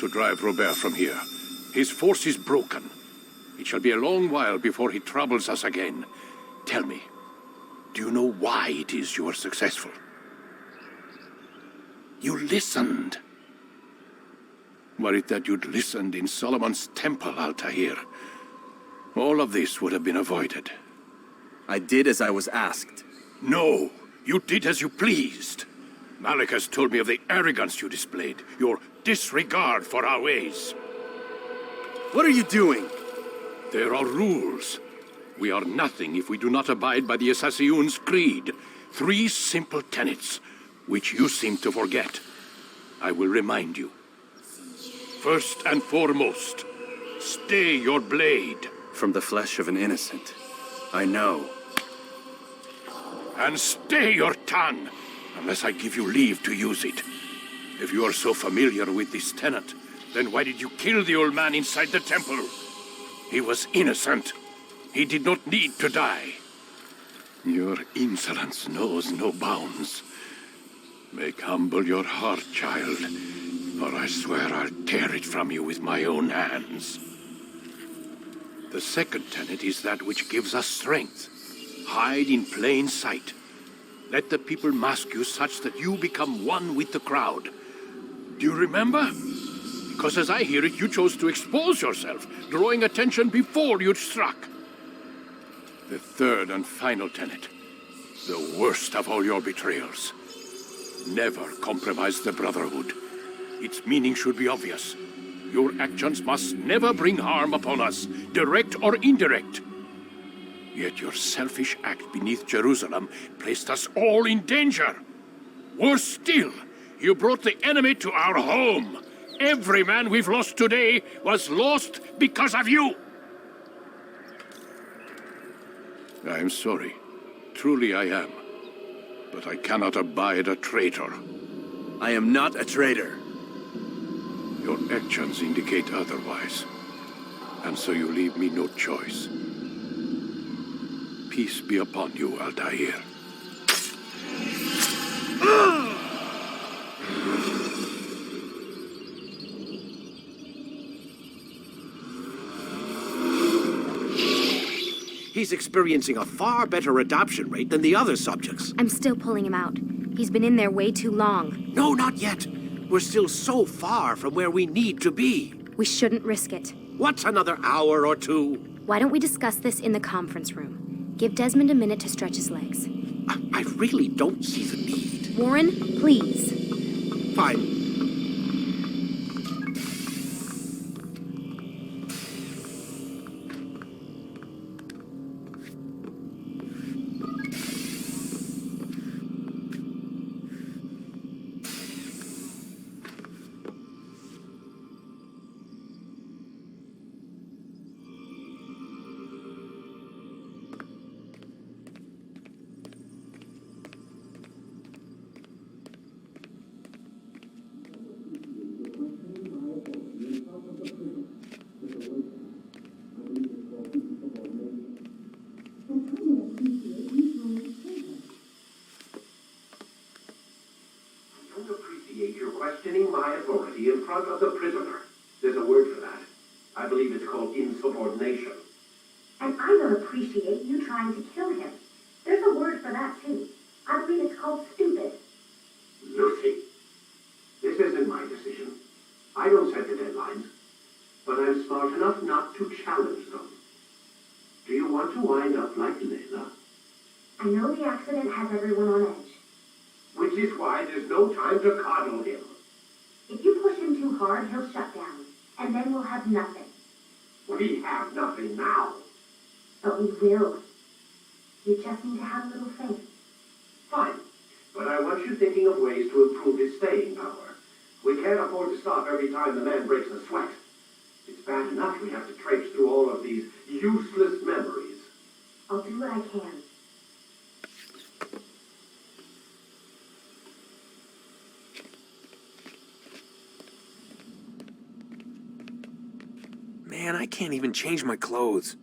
to drive Robert from here. His force is broken. It shall be a long while before he troubles us again. Tell me, do you know why it is you are successful? You listened. Were it that you'd listened in Solomon's temple, Altair, all of this would have been avoided. I did as I was asked. No, you did as you pleased. Malik has told me of the arrogance you displayed, your disregard for our ways. What are you doing? There are rules. We are nothing if we do not abide by the Assassin's creed. 3 simple tenets, which you seem to forget. I will remind you. First and foremost, stay your blade. From the flesh of an innocent. I know. And stay your tongue, unless I give you leave to use it. If you are so familiar with this tenet, then why did you kill the old man inside the temple? He was innocent. He did not need to die. Your insolence knows no bounds. Make humble your heart, child, or I swear I'll tear it from you with my own hands. The second tenet is that which gives us strength. Hide in plain sight. Let the people mask you such that you become one with the crowd. Do you remember? Because as I hear it, you chose to expose yourself, drawing attention before you'd struck. The third and final tenet, the worst of all your betrayals. Never compromise the Brotherhood. Its meaning should be obvious. Your actions must never bring harm upon us, direct or indirect. Yet your selfish act beneath Jerusalem placed us all in danger. Worse still, you brought the enemy to our home. Every man we've lost today was lost because of you. I am sorry. Truly I am. But I cannot abide a traitor. I am not a traitor. Your actions indicate otherwise. And so you leave me no choice. Peace be upon you, Altair. He's experiencing a far better adoption rate than the other subjects. I'm still pulling him out. He's been in there way too long. No, not yet. We're still so far from where we need to be. We shouldn't risk it. What's another hour or two? Why don't we discuss this in the conference room? Give Desmond a minute to stretch his legs. I really don't see the need. Warren, please. Fine. Questioning my authority in front of the prisoner. There's a word for that. I believe it's called insubordination. And I don't appreciate you trying to kill him. There's a word for that, too. I believe it's called stupid. Lucy, this isn't my decision. I don't set the deadlines. But I'm smart enough not to challenge them. Do you want to wind up like Layla? I know the accident has everyone on edge. Which is why there's no time to coddle him. If you push him too hard, he'll shut down. And then we'll have nothing. We have nothing now. But we will. You just need to have a little faith. Fine. But I want you thinking of ways to improve his staying power. We can't afford to stop every time the man breaks a sweat. It's bad enough we have to traipse through all of these useless memories. I'll do what I can. Man, I can't even change my clothes.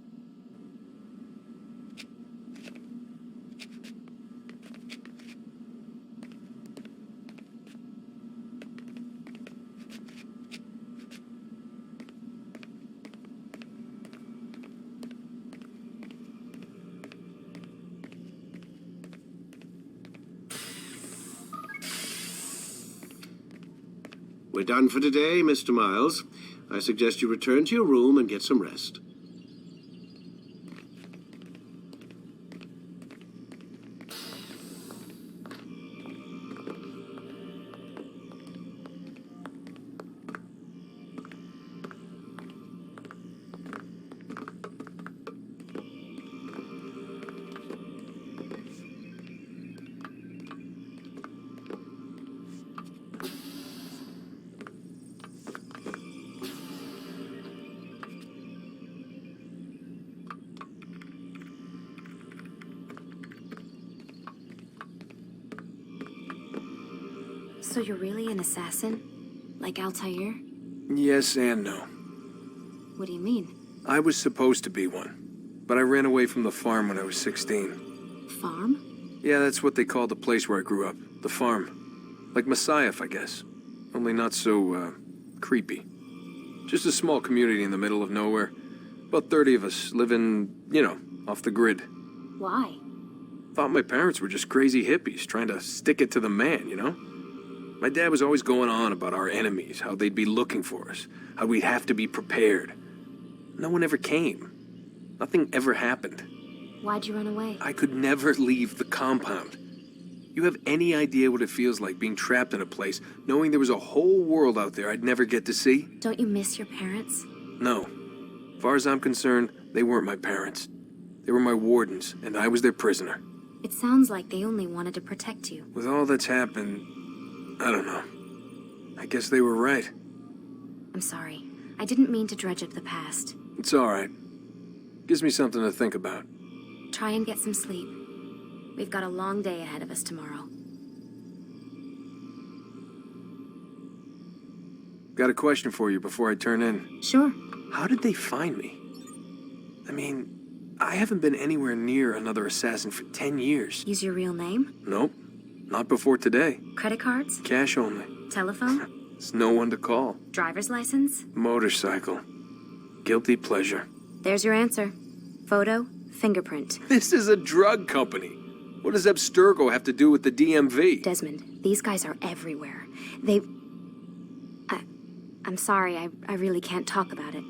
We're done for today, Mr. Miles. I suggest you return to your room and get some rest. So you're really an assassin? Like Altair? Yes and no. What do you mean? I was supposed to be one, but I ran away from the farm when I was 16. Farm? Yeah, that's what they called the place where I grew up. The farm. Like Messiah, I guess. Only not so, creepy. Just a small community in the middle of nowhere. About 30 of us living, you know, off the grid. Why? Thought my parents were just crazy hippies trying to stick it to the man, you know? My dad was always going on about our enemies, how they'd be looking for us, how we'd have to be prepared. No one ever came. Nothing ever happened. Why'd you run away? I could never leave the compound. You have any idea what it feels like being trapped in a place, knowing there was a whole world out there I'd never get to see? Don't you miss your parents? No. As far as I'm concerned, they weren't my parents. They were my wardens, and I was their prisoner. It sounds like they only wanted to protect you. With all that's happened, I don't know. I guess they were right. I'm sorry. I didn't mean to dredge up the past. It's all right. Gives me something to think about. Try and get some sleep. We've got a long day ahead of us tomorrow. Got a question for you before I turn in. Sure. How did they find me? I mean, I haven't been anywhere near another assassin for 10 years. Use your real name? Nope. Not before today. Credit cards? Cash only. Telephone? There's no one to call. Driver's license? Motorcycle. Guilty pleasure. There's your answer. Photo, fingerprint. This is a drug company. What does Abstergo have to do with the DMV? Desmond, these guys are everywhere. I'm sorry, I really can't talk about it.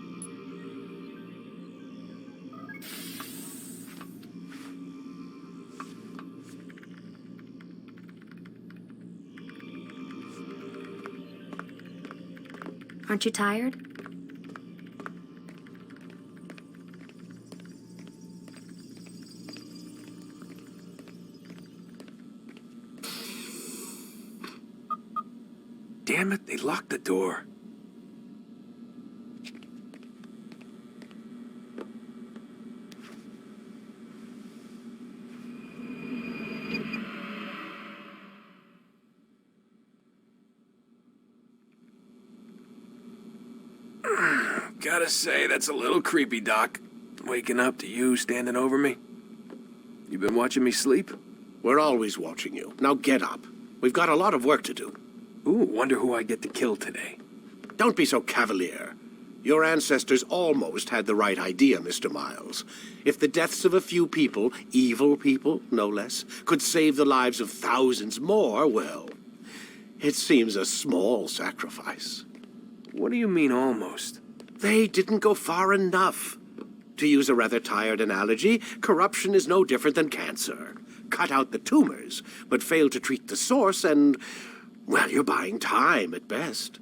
Aren't you tired? Damn it, they locked the door. Gotta say, that's a little creepy, Doc. Waking up to you standing over me. You been watching me sleep? We're always watching you. Now get up. We've got a lot of work to do. Ooh, wonder who I get to kill today. Don't be so cavalier. Your ancestors almost had the right idea, Mr. Miles. If the deaths of a few people, evil people, no less, could save the lives of thousands more, well, it seems a small sacrifice. What do you mean, almost? They didn't go far enough. To use a rather tired analogy, corruption is no different than cancer. Cut out the tumors, but fail to treat the source and, well, you're buying time at best.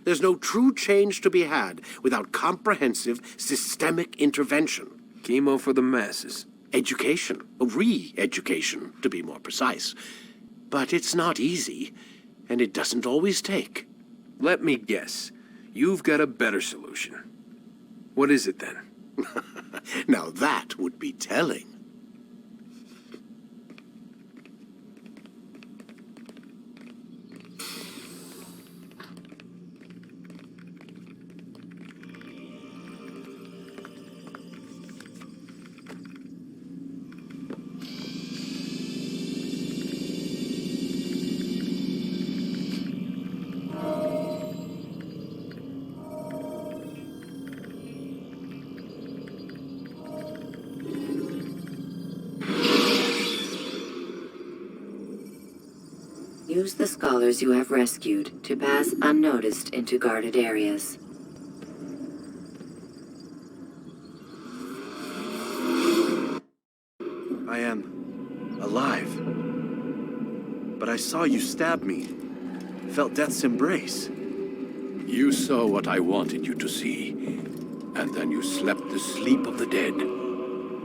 There's no true change to be had without comprehensive, systemic intervention. Chemo for the masses. Education, re-education, to be more precise. But it's not easy, and it doesn't always take. Let me guess. You've got a better solution. What is it, then? Now that would be telling. Use the scholars you have rescued to pass unnoticed into guarded areas. I am alive. But I saw you stab me. Felt death's embrace. You saw what I wanted you to see, and then you slept the sleep of the dead,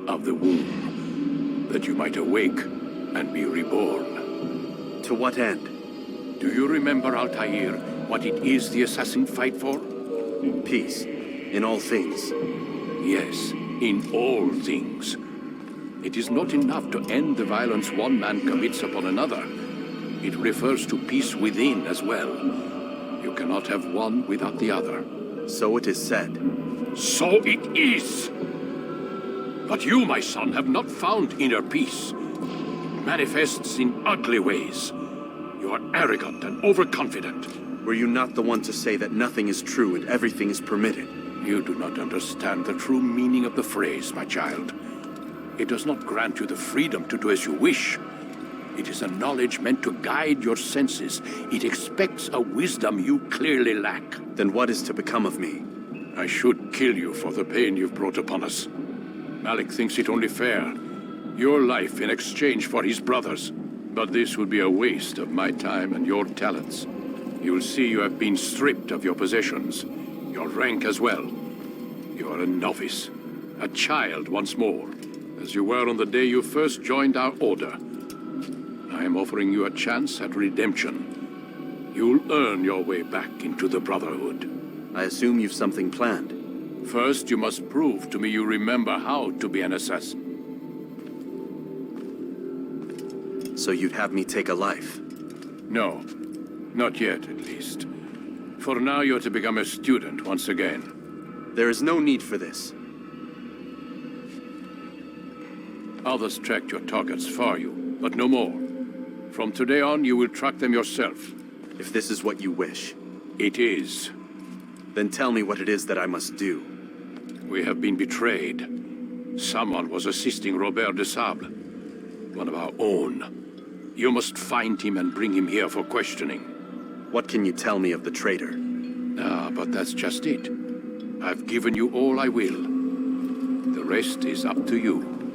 of the womb, that you might awake and be reborn. To what end? Do you remember, Altair, what it is the assassins fight for? Peace. In all things. Yes, in all things. It is not enough to end the violence one man commits upon another. It refers to peace within as well. You cannot have one without the other. So it is said. So it is! But you, my son, have not found inner peace. It manifests in ugly ways. You are arrogant and overconfident. Were you not the one to say that nothing is true and everything is permitted? You do not understand the true meaning of the phrase, my child. It does not grant you the freedom to do as you wish. It is a knowledge meant to guide your senses. It expects a wisdom you clearly lack. Then what is to become of me? I should kill you for the pain you've brought upon us. Malik thinks it only fair. Your life in exchange for his brother's. But this would be a waste of my time and your talents. You'll see you have been stripped of your possessions, your rank as well. You are a novice, a child once more, as you were on the day you first joined our order. I am offering you a chance at redemption. You'll earn your way back into the Brotherhood. I assume you've something planned. First, you must prove to me you remember how to be an assassin. So you'd have me take a life? No, not yet, at least. For now, you're to become a student once again. There is no need for this. Others tracked your targets for you, but no more. From today on, you will track them yourself. If this is what you wish. It is. Then tell me what it is that I must do. We have been betrayed. Someone was assisting Robert de Sable, one of our own. You must find him and bring him here for questioning. What can you tell me of the traitor? Ah, but that's just it. I've given you all I will. The rest is up to you.